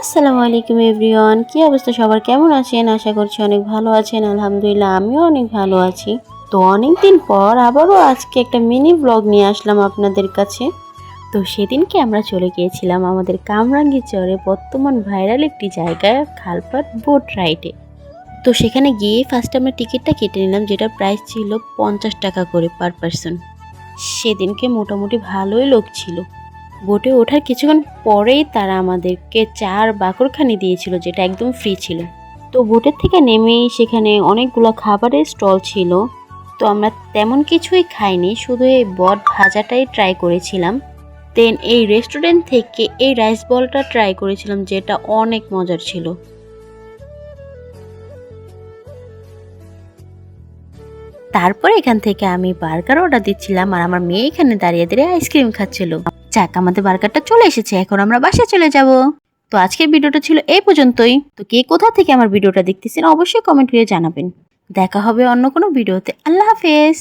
আসসালামু আলাইকুম এভরিওয়ান, কি অবস্থা সবার, কেমন আছেন? আশা করছি অনেক ভালো আছেন। আলহামদুলিল্লাহ আমিও অনেক ভালো আছি। তো অনেক দিন পর আবারও আজকে একটা মিনি ব্লগ নিয়ে আসলাম আপনাদের কাছে। তো সেদিনকে আমরা চলে গিয়েছিলাম আমাদের কামরাঙ্গীরচরে বর্তমান ভাইরাল একটি জায়গায় খালপাড় বোট রাইডে। তো সেখানে গিয়ে ফার্স্ট আমরা টিকিটটা কেটে নিলাম, যেটা প্রাইস ছিল 50 টাকা করে পার পারসন। সেদিনকে মোটামুটি ভালোই লোক ছিল। বোটে ওঠার কিছুক্ষণ পরেই তারা আমাদেরকে চার বাকরখানি দিয়েছিল, যেটা একদম ফ্রি ছিল। তো বোটের থেকে নেমেই সেখানে অনেকগুলো খাবারের স্টল ছিল। তো আমরা তেমন কিছুই খাইনি, শুধু এই বট ভাজাটাই ট্রাই করেছিলাম। দেন এই রেস্টুরেন্ট থেকে এই রাইস বলটা ট্রাই করেছিলাম, যেটা অনেক মজার ছিল। তারপরে এখান থেকে আমি বার্গার অর্ডার দিচ্ছিলাম, আর আমার মেয়ে এখানে দাঁড়িয়ে দাঁড়িয়ে আইসক্রিম খাচ্ছিল। যাক, আমাদের বার্গারটা চলে এসেছে, এখন আমরা বাসায় চলে যাব। তো আজকের ভিডিওটা ছিল এই পর্যন্তই। তো কে কোথা থেকে আমার ভিডিওটা দেখতেছেন অবশ্যই কমেন্ট করে জানাবেন। দেখা হবে অন্য কোনো ভিডিওতে। আল্লাহ হাফেজ।